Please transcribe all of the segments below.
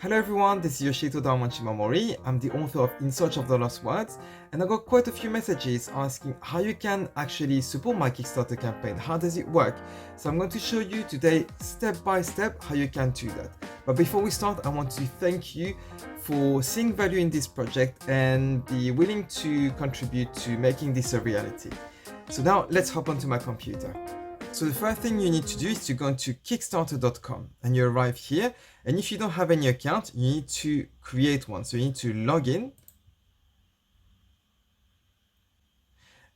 Hello everyone, this is Yoshito Damanshimamori. I'm the author of In Search of the Lost Words, and I got quite a few messages asking how you can actually support my Kickstarter campaign. How does it work? So I'm going to show you today step by step how you can do that. But before we start, I want to thank you for seeing value in this project and be willing to contribute to making this a reality. So now let's hop onto my computer. So the first thing you need to do is to go into Kickstarter.com and you arrive here. And if you don't have any account, you need to create one. So you need to log in.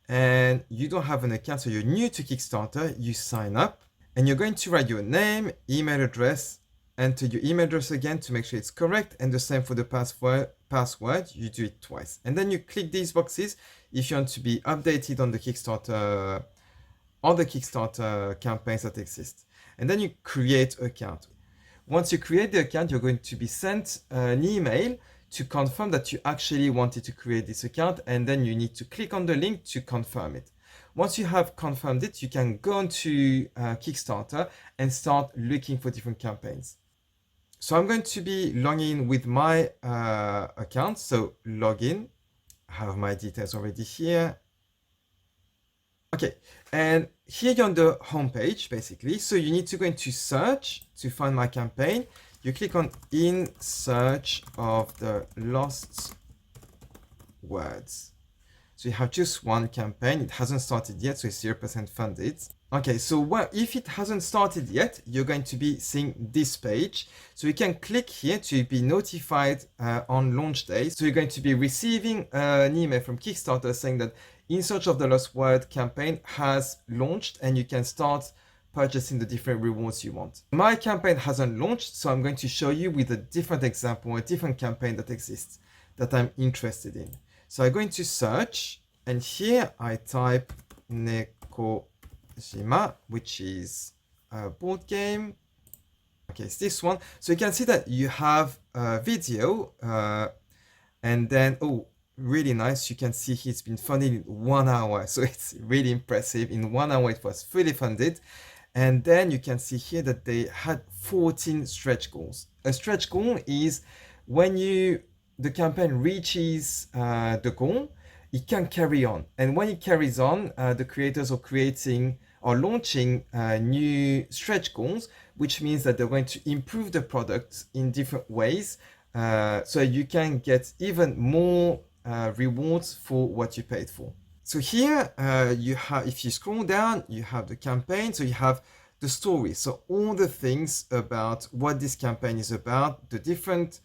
And you don't have an account, so you're new to Kickstarter, you sign up. And you're going to write your name, email address, enter your email address again to make sure it's correct. And the same for the password, you do it twice. And then you click these boxes if you want to be updated on the Kickstarter other Kickstarter campaigns that exist. And then you create an account. Once you create the account, you're going to be sent an email to confirm that you actually wanted to create this account, and then you need to click on the link to confirm it. Once you have confirmed it, you can go into Kickstarter and start looking for different campaigns. So I'm going to be logging in with my account. So login, I have my details already here. Okay, and here you're on the home page basically. So you need to go into search to find my campaign. You click on In Search of the Lost Words. So you have just one campaign. It hasn't started yet, so it's 0% funded. Okay, so if it hasn't started yet, you're going to be seeing this page. So you can click here to be notified on launch day. So you're going to be receiving an email from Kickstarter saying that In Search of the Lost Word campaign has launched and you can start purchasing the different rewards you want. My campaign hasn't launched, so I'm going to show you with a different example, a different campaign that exists that I'm interested in. So I go into search and here I type Nekojima, which is a board game. Okay, it's this one. So you can see that you have a video and then, oh, really nice. You can see it's been funded in 1 hour. So it's really impressive. In 1 hour, it was fully funded. And then you can see here that they had 14 stretch goals. A stretch goal is when the campaign reaches the goal, it can carry on. And when it carries on, the creators are creating or launching new stretch goals, which means that they're going to improve the product in different ways. So you can get even more rewards for what you paid for. So here you have, if you scroll down, you have the campaign. So you have the story. So all the things about what this campaign is about, the different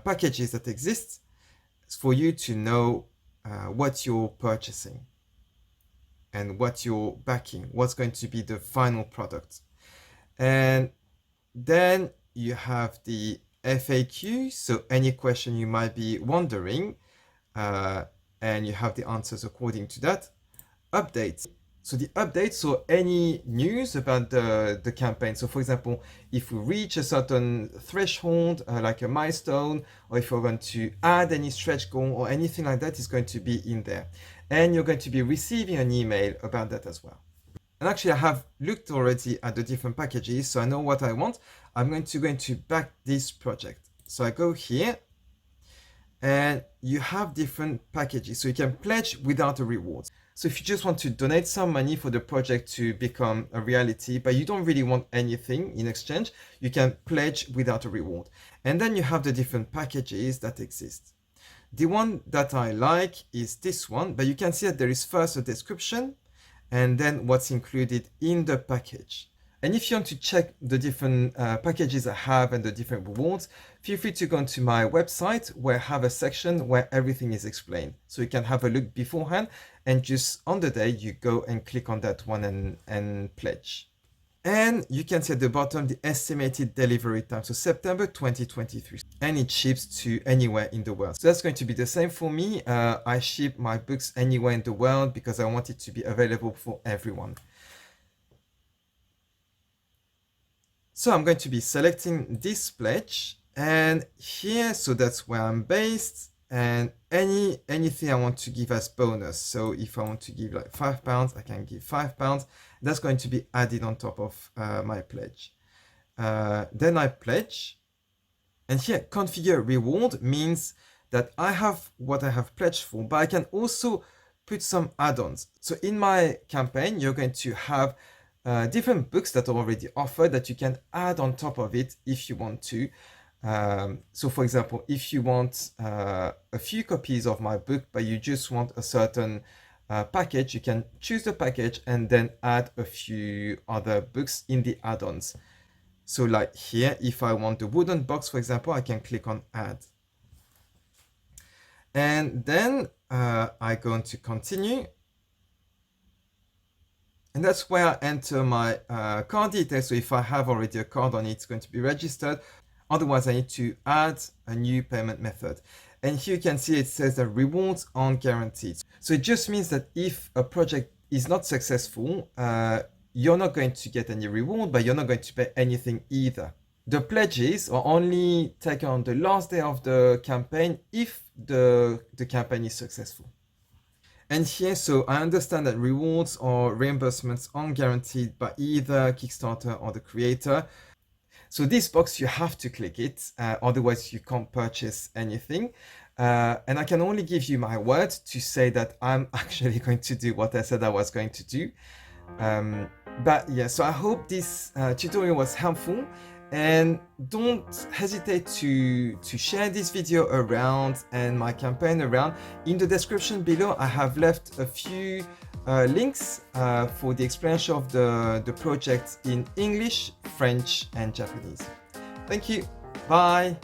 packages that exist for you to know what you're purchasing and what you're backing, what's going to be the final product. And then you have the FAQ, so any question you might be wondering, and you have the answers according to that. Updates. So the updates, so any news about the campaign. So for example, if we reach a certain threshold, like a milestone, or if you're going to add any stretch goal or anything like that, is going to be in there. And you're going to be receiving an email about that as well. And actually, I have looked already at the different packages, so I know what I want. I'm going to go into back this project. So I go here, and you have different packages. So you can pledge without a reward. So if you just want to donate some money for the project to become a reality, but you don't really want anything in exchange, you can pledge without a reward. And then you have the different packages that exist. The one that I like is this one, but you can see that there is first a description, and then what's included in the package. And if you want to check the different packages I have and the different rewards, feel free to go to my website where I have a section where everything is explained. So you can have a look beforehand and just on the day you go and click on that one and pledge. And you can see at the bottom the estimated delivery time, so September 2023. And it ships to anywhere in the world. So that's going to be the same for me. I ship my books anywhere in the world because I want it to be available for everyone. So I'm going to be selecting this pledge and here, so that's where I'm based, and anything I want to give as bonus. So if I want to give like £5, I can give £5. That's going to be added on top of my pledge. then I pledge. And here, configure reward means that I have what I have pledged for, but I can also put some add-ons. So in my campaign, you're going to have different books that are already offered that you can add on top of it if you want to. So for example, if you want a few copies of my book, but you just want a certain package, you can choose the package and then add a few other books in the add-ons. So like here, if I want the wooden box, for example, I can click on add. And then I go into continue. And that's where I enter my card details. So if I have already a card on it, it's going to be registered. Otherwise, I need to add a new payment method. And here you can see it says that rewards aren't guaranteed. So it just means that if a project is not successful, you're not going to get any reward, but you're not going to pay anything either. The pledges are only taken on the last day of the campaign if the campaign is successful. And here, so I understand that rewards or reimbursements aren't guaranteed by either Kickstarter or the creator. So this box, you have to click it, otherwise you can't purchase anything. And I can only give you my word to say that I'm actually going to do what I said I was going to do. But yeah, so I hope this tutorial was helpful. And don't hesitate to share this video around and my campaign around. In the description below, I have left a few links for the explanation of the project in English, French, and Japanese. Thank you. Bye.